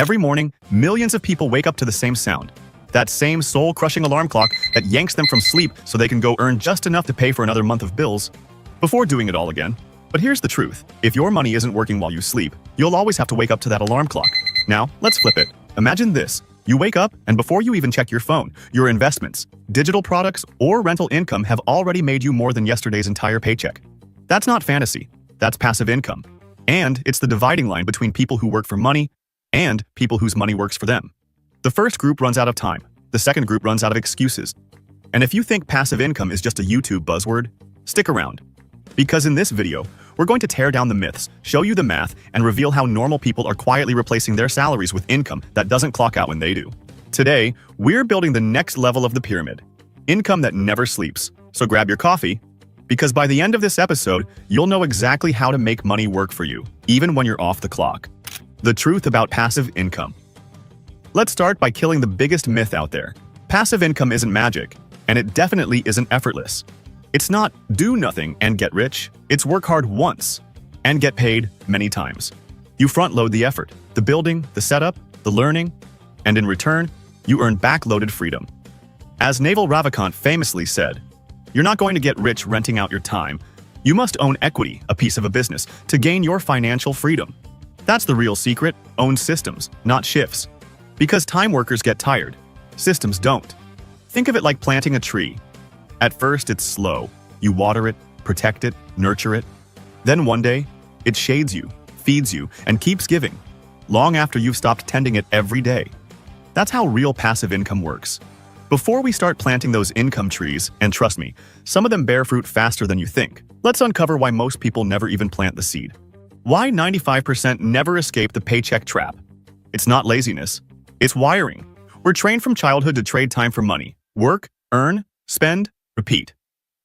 Every morning, millions of people wake up to the same sound. That same soul-crushing alarm clock that yanks them from sleep so they can go earn just enough to pay for another month of bills before doing it all again. But here's the truth. If your money isn't working while you sleep, you'll always have to wake up to that alarm clock. Now, let's flip it. Imagine this. You wake up, and before you even check your phone, your investments, digital products, or rental income have already made you more than yesterday's entire paycheck. That's not fantasy. That's passive income. And it's the dividing line between people who work for money and people whose money works for them. The first group runs out of time. The second group runs out of excuses. And if you think passive income is just a YouTube buzzword, stick around. Because in this video, we're going to tear down the myths, show you the math, and reveal how normal people are quietly replacing their salaries with income that doesn't clock out when they do. Today, we're building the next level of the pyramid. Income that never sleeps. So grab your coffee, because by the end of this episode, you'll know exactly how to make money work for you, even when you're off the clock. The truth about passive income. Let's start by killing the biggest myth out there. Passive income isn't magic, and it definitely isn't effortless. It's not do nothing and get rich. It's work hard once and get paid many times. You front-load the effort, the building, the setup, the learning, and in return, you earn back-loaded freedom. As Naval Ravikant famously said, "You're not going to get rich renting out your time. You must own equity, a piece of a business, to gain your financial freedom." That's the real secret. Own systems, not shifts. Because time workers get tired. Systems don't. Think of it like planting a tree. At first, it's slow. You water it, protect it, nurture it. Then one day, it shades you, feeds you, and keeps giving, long after you've stopped tending it every day. That's how real passive income works. Before we start planting those income trees, and trust me, some of them bear fruit faster than you think, let's uncover why most people never even plant the seed. Why 95% never escape the paycheck trap? It's not laziness. It's wiring. We're trained from childhood to trade time for money. Work, earn, spend, repeat.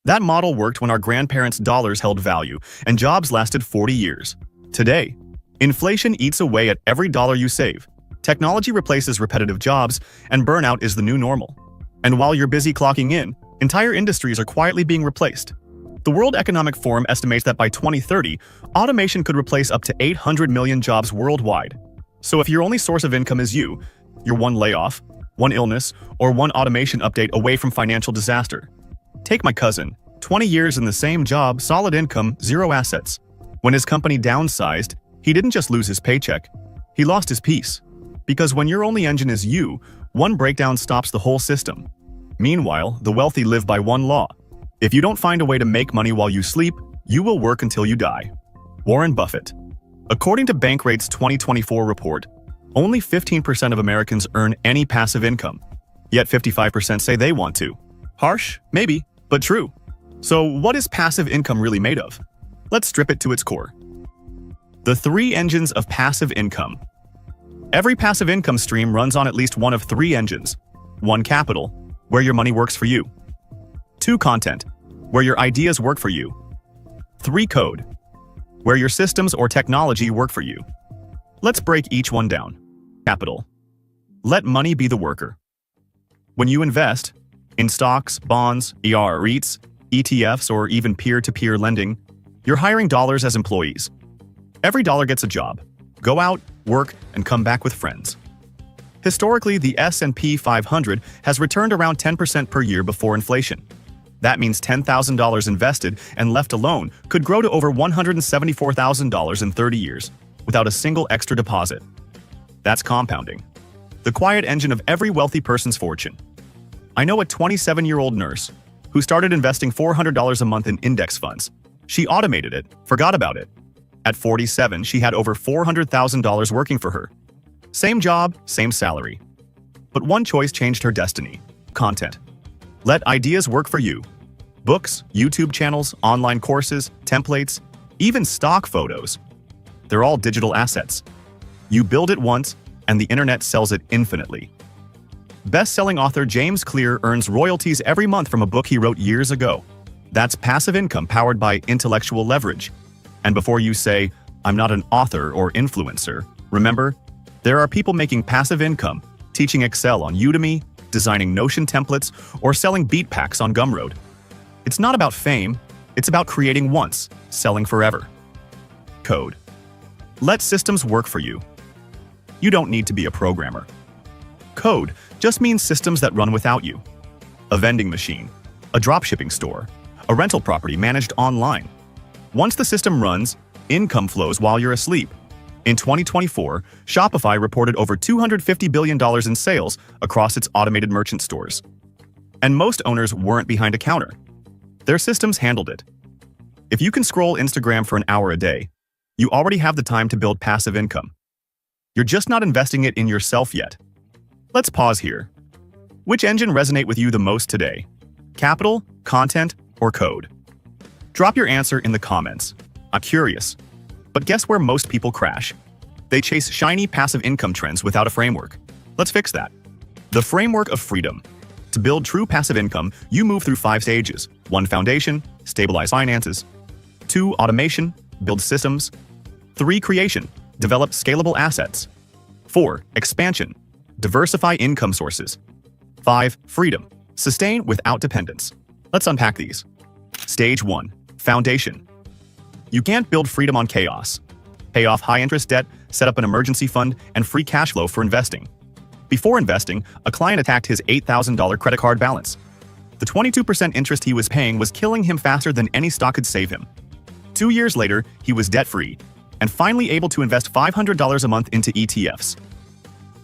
That model worked when our grandparents' dollars held value and jobs lasted 40 years. Today, inflation eats away at every dollar you save. Technology replaces repetitive jobs, and burnout is the new normal. And while you're busy clocking in, entire industries are quietly being replaced. The World Economic Forum estimates that by 2030, automation could replace up to 800 million jobs worldwide. So if your only source of income is you're one layoff, one illness, or one automation update away from financial disaster. Take my cousin, 20 years in the same job, solid income, zero assets. When his company downsized, he didn't just lose his paycheck, he lost his peace. Because when your only engine is you, one breakdown stops the whole system. Meanwhile, the wealthy live by one law. If you don't find a way to make money while you sleep, you will work until you die. Warren Buffett. According to Bankrate's 2024 report, only 15% of Americans earn any passive income. Yet 55% say they want to. Harsh? Maybe, but true. So what is passive income really made of? Let's strip it to its core. The three engines of passive income. Every passive income stream runs on at least one of three engines. 1. Capital, where your money works for you. 2. Content, where your ideas work for you. 3. Code, where your systems or technology work for you. Let's break each one down. Capital. Let money be the worker. When you invest in stocks, bonds, REITs, ETFs, or even peer-to-peer lending, you're hiring dollars as employees. Every dollar gets a job. Go out, work, and come back with friends. Historically, the S&P 500 has returned around 10% per year before inflation. That means $10,000 invested and left alone could grow to over $174,000 in 30 years without a single extra deposit. That's compounding. The quiet engine of every wealthy person's fortune. I know a 27-year-old nurse who started investing $400 a month in index funds. She automated it, forgot about it. At 47, she had over $400,000 working for her. Same job, same salary. But one choice changed her destiny. Content. Let ideas work for you. Books, YouTube channels, online courses, templates, even stock photos. They're all digital assets. You build it once, and the internet sells it infinitely. Best-selling author James Clear earns royalties every month from a book he wrote years ago. That's passive income powered by intellectual leverage. And before you say, "I'm not an author or influencer," remember, there are people making passive income, teaching Excel on Udemy, designing Notion templates, or selling beat packs on Gumroad. It's not about fame, it's about creating once, selling forever. Code. Let systems work for you. You don't need to be a programmer. Code just means systems that run without you. A vending machine, a dropshipping store, a rental property managed online. Once the system runs, income flows while you're asleep. In 2024, Shopify reported over $250 billion in sales across its automated merchant stores. And most owners weren't behind a counter. Their systems handled it. If you can scroll Instagram for an hour a day, you already have the time to build passive income. You're just not investing it in yourself yet. Let's pause here. Which engine resonate with you the most today? Capital, content, or code? Drop your answer in the comments. I'm curious. But guess where most people crash? They chase shiny passive income trends without a framework. Let's fix that. The framework of freedom. To build true passive income, you move through 5 stages. 1. Foundation, stabilize finances. 2. Automation, build systems. 3. Creation, develop scalable assets. 4. Expansion, diversify income sources. 5. Freedom, sustain without dependence. Let's unpack these. Stage 1. Foundation. You can't build freedom on chaos. Pay off high-interest debt, set up an emergency fund, and free cash flow for investing. Before investing, a client attacked his $8,000 credit card balance. The 22% interest he was paying was killing him faster than any stock could save him. 2 years later, he was debt-free and finally able to invest $500 a month into ETFs.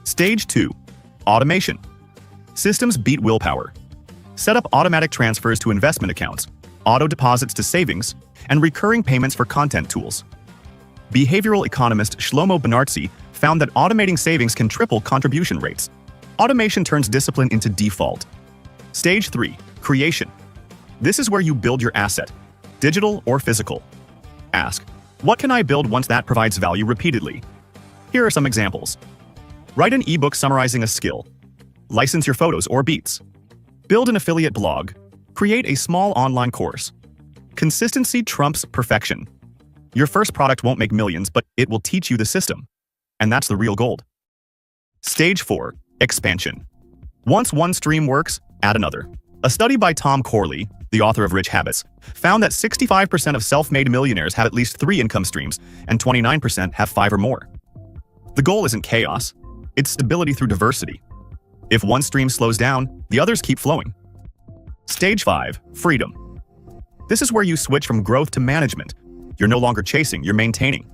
Stage 2. Automation. Systems beat willpower. Set up automatic transfers to investment accounts, auto deposits to savings, and recurring payments for content tools. Behavioral economist Shlomo Benartzi found that automating savings can triple contribution rates. Automation turns discipline into default. Stage 3. Creation. This is where you build your asset, digital or physical. Ask, what can I build once that provides value repeatedly? Here are some examples. Write an ebook summarizing a skill. License your photos or beats. Build an affiliate blog. Create a small online course. Consistency trumps perfection. Your first product won't make millions, but it will teach you the system. And that's the real gold. Stage 4. Expansion. Once one stream works, add another. A study by Tom Corley, the author of Rich Habits, found that 65% of self-made millionaires have at least 3 income streams, and 29% have 5 or more. The goal isn't chaos, it's stability through diversity. If one stream slows down, the others keep flowing. Stage 5. Freedom. This is where you switch from growth to management. You're no longer chasing, you're maintaining.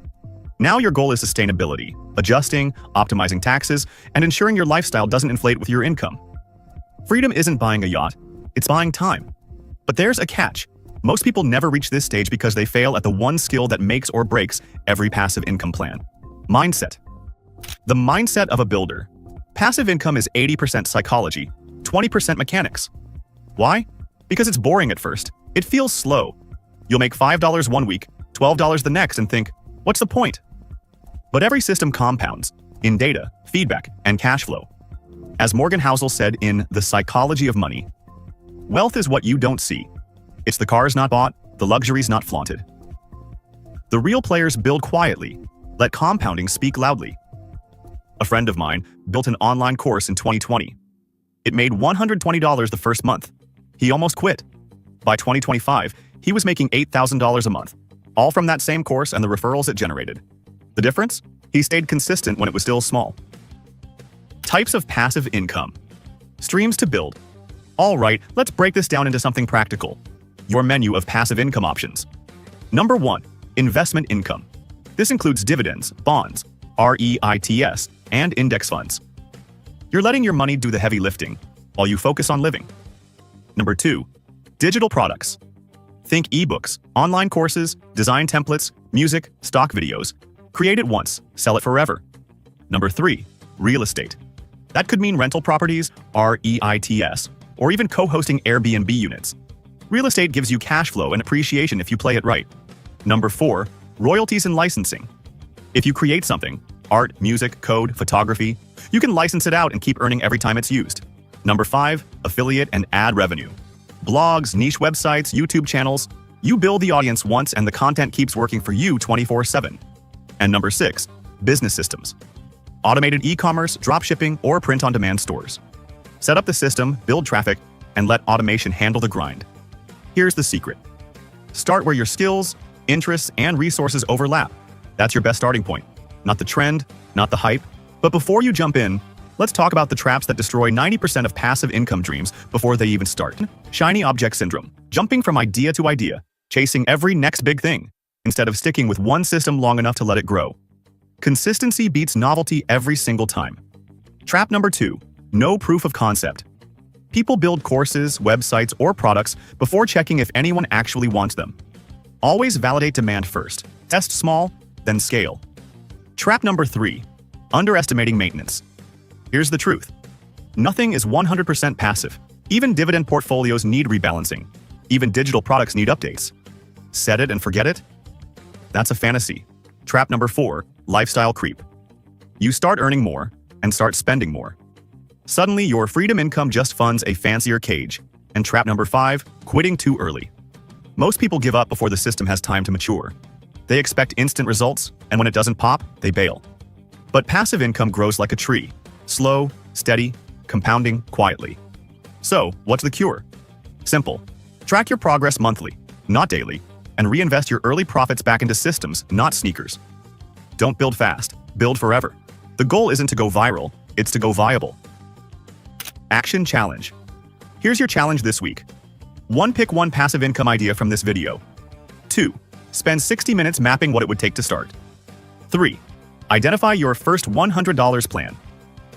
Now your goal is sustainability, adjusting, optimizing taxes, and ensuring your lifestyle doesn't inflate with your income. Freedom isn't buying a yacht, it's buying time. But there's a catch. Most people never reach this stage because they fail at the one skill that makes or breaks every passive income plan. Mindset. The mindset of a builder. Passive income is 80% psychology, 20% mechanics. Why? Because it's boring at first. It feels slow. You'll make $5 one week, $12 the next, and think, what's the point? But every system compounds in data, feedback, and cash flow. As Morgan Housel said in The Psychology of Money, wealth is what you don't see. It's the cars not bought, the luxuries not flaunted. The real players build quietly. Let compounding speak loudly. A friend of mine built an online course in 2020. It made $120 the first month. He almost quit. By 2025, he was making $8,000 a month, all from that same course and the referrals it generated. The difference? He stayed consistent when it was still small. Types of passive income. Streams to build. All right, let's break this down into something practical. Your menu of passive income options. Number 1. Investment income. This includes dividends, bonds, REITs, and index funds. You're letting your money do the heavy lifting while you focus on living. Number 2. Digital products. Think ebooks, online courses, design templates, music, stock videos. Create it once, sell it forever. Number 3. Real estate. That could mean rental properties, REITs, or even co-hosting Airbnb units. Real estate gives you cash flow and appreciation if you play it right. Number 4. Royalties and licensing. If you create something, art, music, code, photography, you can license it out and keep earning every time it's used. Number 5. Affiliate and ad revenue. Blogs, niche websites, YouTube channels. You build the audience once and the content keeps working for you 24/7. And number 6. Business systems. Automated e-commerce, dropshipping, or print-on-demand stores. Set up the system, build traffic, and let automation handle the grind. Here's the secret. Start where your skills, interests, and resources overlap. That's your best starting point. Not the trend, not the hype, But before you jump in, let's talk about the traps that destroy 90% of passive income dreams before they even start. Shiny object syndrome. Jumping from idea to idea, chasing every next big thing, instead of sticking with one system long enough to let it grow. Consistency beats novelty every single time. Trap number 2. No proof of concept. People build courses, websites, or products before checking if anyone actually wants them. Always validate demand first. Test small, then scale. Trap number 3. Underestimating maintenance. Here's the truth. Nothing is 100% passive. Even dividend portfolios need rebalancing. Even digital products need updates. Set it and forget it? That's a fantasy. Trap number 4. Lifestyle creep. You start earning more and start spending more. Suddenly, your freedom income just funds a fancier cage. And trap number 5. Quitting too early. Most people give up before the system has time to mature. They expect instant results, and when it doesn't pop, they bail. But passive income grows like a tree. Slow, steady, compounding quietly. So, what's the cure? Simple. Track your progress monthly, not daily, and reinvest your early profits back into systems, not sneakers. Don't build fast, build forever. The goal isn't to go viral, it's to go viable. Action challenge. Here's your challenge this week. 1. Pick one passive income idea from this video. 2. Spend 60 minutes mapping what it would take to start. 3. Identify your first $100 plan.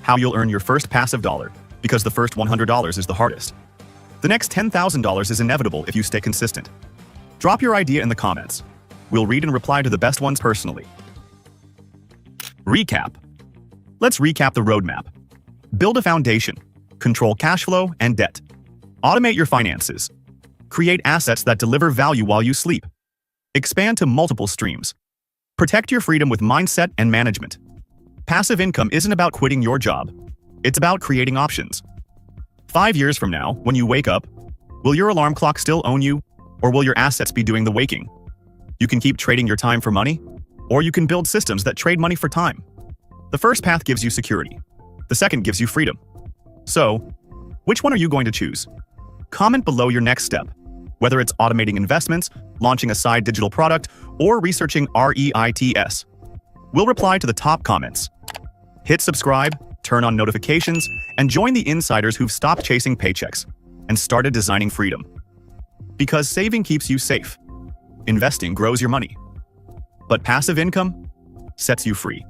How you'll earn your first passive dollar, because the first $100 is the hardest. The next $10,000 is inevitable if you stay consistent. Drop your idea in the comments. We'll read and reply to the best ones personally. Recap. Let's recap the roadmap. Build a foundation. Control cash flow and debt. Automate your finances. Create assets that deliver value while you sleep. Expand to multiple streams. Protect your freedom with mindset and management. Passive income isn't about quitting your job. It's about creating options. 5 years from now, when you wake up, will your alarm clock still own you, or will your assets be doing the waking? You can keep trading your time for money, or you can build systems that trade money for time. The first path gives you security. The second gives you freedom. So, which one are you going to choose? Comment below your next step, whether it's automating investments, launching a side digital product, or researching REITs. We'll reply to the top comments. Hit subscribe, turn on notifications, and join the insiders who've stopped chasing paychecks and started designing freedom. Because saving keeps you safe. Investing grows your money. But passive income sets you free.